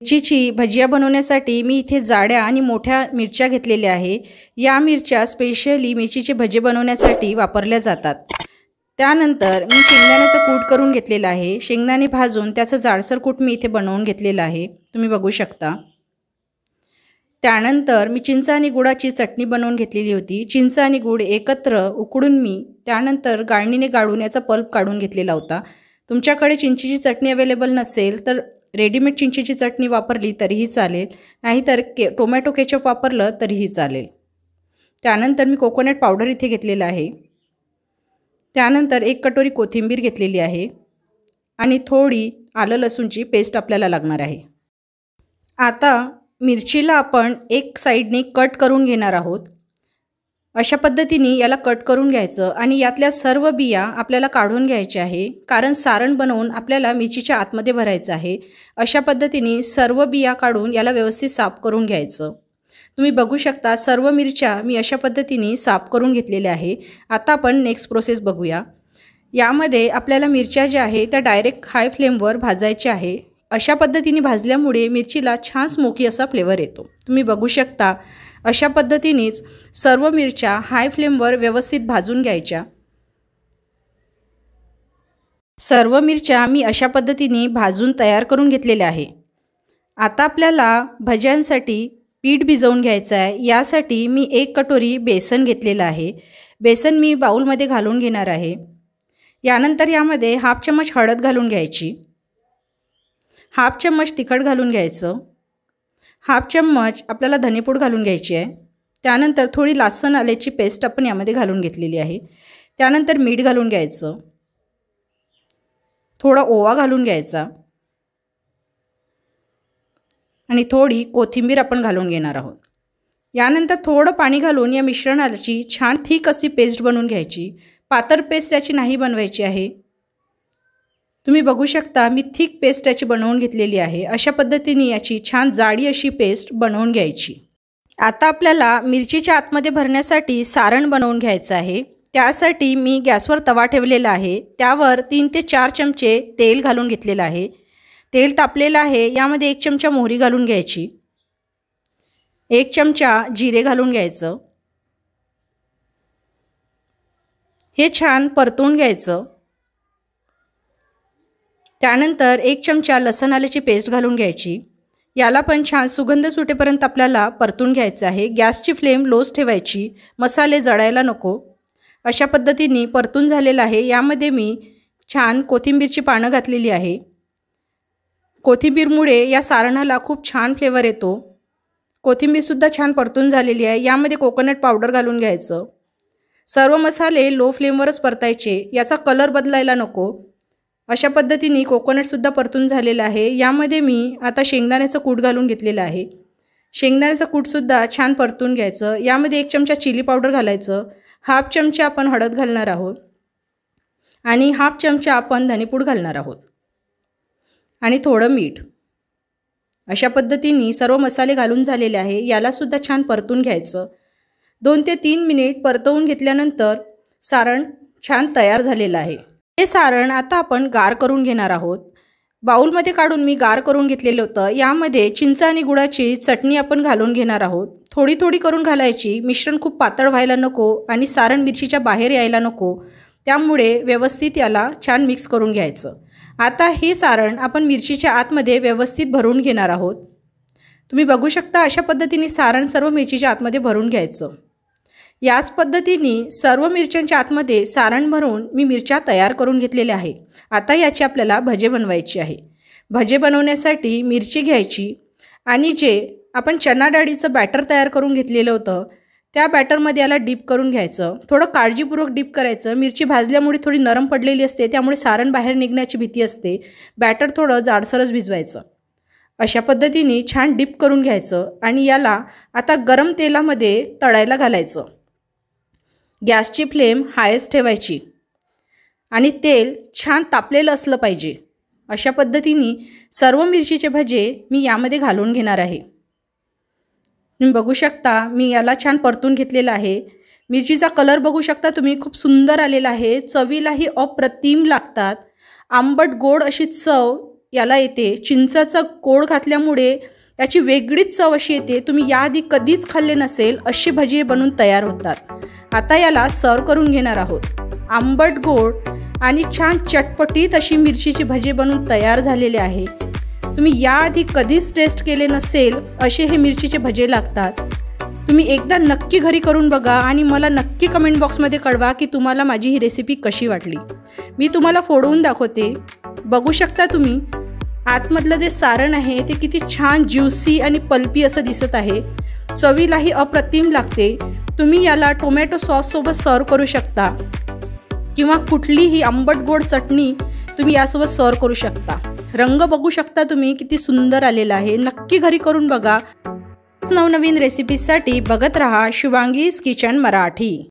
मिरचीची भजिया बनवण्यासाठी मी इथे जाड्या आणि मोठ्या मिरच्या घेतलेल्या आहे। या मिरच्या स्पेशली मिरचीचे भजे बनवण्यासाठी वापरल्या जातात। त्यानंतर मी शेंगदाण्याचा कूट करून घेतलेला आहे। शेंगदाणे भाजून त्याचं जाडसर कूट मी इथे बनवून घेतलेला आहे, तुम्ही बघू शकता। त्यानंतर मी चिंच आणि गुळाची चटणी बनवून घेतलेली होती। चिंच आणि गुळ एकत्र उकडून मी त्यानंतर गाळणीने गाळून याचा पल्प काढून घेतलेला होता। तुमच्याकडे चिंचेची चटणी अवेलेबल नसेल तर रेडीमेड चिंचेची चटणी वापरली तरीही चालेल, नाहीतर टोमॅटो केचप वापरलं तरीही चालेल। त्यानंतर मी कोकोनट पावडर इथे घेतलेला आहे। त्यानंतर 1 कटोरी कोथिंबीर घेतलेली आहे आणि थोडी आलं लसूणची पेस्ट आपल्याला लागणार आहे। आता मिरचीला आपण एक साइडने कट करून घेणार आहोत। अशा पद्धतीने याला कट करून घ्यायचं आणि यातल्या सर्व बिया आपल्याला काढून घ्यायच्या आहे, कारण सारण बनवून आपल्याला मिरचीच्या आतमध्ये भरायचं आहे। अशा पद्धतीने सर्व बिया काढून याला व्यवस्थित साफ करून घ्यायचं। तुम्ही बघू शकता सर्व मिरच्या मी अशा पद्धतीने साफ करून घेतलेल्या आहे। आता आपण नेक्स्ट प्रोसेस बघूया। यामध्ये आपल्याला मिरच्या ज्या आहे त्या डायरेक्ट हाय फ्लेमवर भाजायच्या आहे। अशा पद्धतीने भाजल्यामुळे मिरचीला छान स्मोकी असा फ्लेवर येतो। तुम्ही बघू शकता अशा पद्धतीनेच सर्व मिरच्या हाय फ्लेमवर व्यवस्थित भाजून घ्यायच्या। सर्व मिरच्या मी अशा पद्धतीने भाजून तयार करून घेतलेल्या आहे। आता आपल्याला भज्यांसाठी पीठ भिजवून घ्यायचं आहे। यासाठी मी 1 कटोरी बेसन घेतलेलं आहे। बेसन मी बाउलमध्ये घालून घेणार आहे। यानंतर यामध्ये हाफ चम्मच हळद घालून घ्यायची, हाफ चम्मच तिखट घालून घ्यायचं, हाफ चम्मच आपल्याला धनेपूड घालून घ्यायची आहे। त्यानंतर थोडी लसूण आल्याची पेस्ट आपण यामध्ये घालून घेतलेली आहे। त्यानंतर मीठ घालून घ्यायचं, थोडा ओवा घालून घ्यायचा आणि थोडी कोथिंबीर आपण घालून घेणार आहोत। यानंतर थोडं पाणी घालून या मिश्रणाची छान थिक अशी पेस्ट बनवून घ्यायची। पातळ पेस्ट याची नाही बनवायची आहे। तुम्ही बघू शकता मी थिक पेस्ट याची बनवून घेतलेली आहे। अशा पद्धतीने याची छान जाडी अशी पेस्ट बनवून घ्यायची। आता आपल्याला मिरचीच्या आतमध्ये भरण्यासाठी सारण बनवून घ्यायचं आहे। त्यासाठी मी गॅसवर तवा ठेवलेला आहे। त्यावर 3 ते 4 चमचे तेल घालून घेतलेलं आहे। तेल तापलेलं आहे। यामध्ये 1 चमचा मोहरी घालून घ्यायची, 1 चमचा जिरे घालून घ्यायचं। हे छान परतून घ्यायचं। त्यानंतर 1 चमचा लसूण आल्याची पेस्ट घालून घ्यायची। याला पण छान सुगंध सुटेपर्यंत आपल्याला परतून घ्यायचं आहे। गॅसची फ्लेम लोच ठेवायची, मसाले जळायला नको। अशा पद्धतीने परतून झालेलं आहे। यामध्ये मी छान कोथिंबीरची पानं घातलेली आहे। कोथिंबीरमुळे या सारणाला खूप छान फ्लेवर येतो। कोथिंबीरसुद्धा छान परतून झालेली आहे। यामध्ये कोकोनट पावडर घालून घ्यायचं। सर्व मसाले लो फ्लेमवरच परतायचे, याचा कलर बदलायला नको। अशा पद्धतीने कोकोनटसुद्धा परतून झालेला आहे। यामध्ये मी आता शेंगदाण्याचं कूट घालून घेतलेलं आहे। शेंगदाण्याचं कूटसुद्धा छान परतून घ्यायचं। यामध्ये 1 चमचा चिली पावडर घालायचं, हाफ चमचा आपण हळद घालणार आहोत आणि हाफ चमचा आपण धनेपूड घालणार आहोत आणि थोडं मीठ। अशा पद्धतीने सर्व मसाले घालून झालेले आहे। यालासुद्धा छान परतून घ्यायचं। 2 ते 3 मिनिट परतवून घेतल्यानंतर सारण छान तयार झालेलं आहे। हे सारण आता आपण गार करून घेणार आहोत। बाउलमध्ये काढून मी गार करून घेतलेलं होतं। यामध्ये चिंच आणि गुळाची चटणी आपण घालून घेणार आहोत। थोडी थोडी करून घालायची, मिश्रण खूप पातळ व्हायला नको आणि सारण मिरचीच्या बाहेर यायला नको। त्यामुळे व्यवस्थित याला छान मिक्स करून घ्यायचं। आता हे सारण आपण मिरचीच्या आतमध्ये व्यवस्थित भरून घेणार आहोत। तुम्ही बघू शकता अशा पद्धतीने सारण सर्व मिरचीच्या आतमध्ये भरून घ्यायचं। याच पद्धतीने सर्व मिरच्यांच्या आतमध्ये सारण भरून मी मिरच्या तयार करून घेतलेल्या आहे। आता याची आपल्याला भजे बनवायची आहे। भजे बनवण्यासाठी मिरची घ्यायची आणि जे आपण चना डाळीचं बॅटर तयार करून घेतलेलं होतं त्या बॅटरमध्ये याला डीप करून घ्यायचं। थोडं काळजीपूर्वक डीप करायचं। मिरची भाजल्यामुळे थोडी नरम पडलेली असते, त्यामुळे सारण बाहेर निघण्याची भीती असते। बॅटर थोडं जाडसरच भिजवायचं। अशा पद्धतीने छान डीप करून घ्यायचं आणि याला आता गरम तेलामध्ये तळायला घालायचं। गॅसची फ्लेम हायच ठेवायची आणि तेल छान तापलेलं असलं पाहिजे। अशा पद्धतीने सर्व मिरचीचे भजे मी यामध्ये घालून घेणार आहे। तुम्ही बघू शकता मी याला छान परतून घेतलेला आहे। मिरचीचा कलर बघू शकता तुम्ही, खूप सुंदर आलेला आहे। चवीलाही अप्रतिम लागतात। आंबट गोड अशी चव याला येते. चिंचाचा गोड घातल्यामुळे याची वेगळीच चव अशी येते. तुम्ही याआधी कधीच खाल्ले नसेल अशी भजी बनवून तयार होतात. आता याला सर्व करून घेणार आहोत. आंबट गोड आणि छान चटपटीत अशी मिरचीची भजी बनवून तयार झालेली आहे. तुम्ही याआधी कधीच टेस्ट केले नसेल असे हे मिरचीचे भजे लागतात. तुम्ही एकदा नक्की घरी करून बघा आणि मला नक्की कमेंट बॉक्समध्ये कळवा की तुम्हाला माझी ही रेसिपी कशी वाटली. मी तुम्हाला फोडवून दाखवते. बघू शकता तुम्ही आतमधलं जे सारण आहे ते किती छान ज्युसी आणि पल्पी असं दिसत आहे. चवीलाही अप्रतिम लागते. तुम्ही याला टोमॅटो सॉससोबत सर्व करू शकता किंवा कुठलीही आंबट गोड चटणी तुम्ही यासोबत सर्व करू शकता. रंग बघू शकता तुम्ही किती सुंदर आलेला आहे. नक्की घरी करून बघा. नवनवीन रेसिपीजसाठी बघत रहा शुभांगीज किचन मराठी.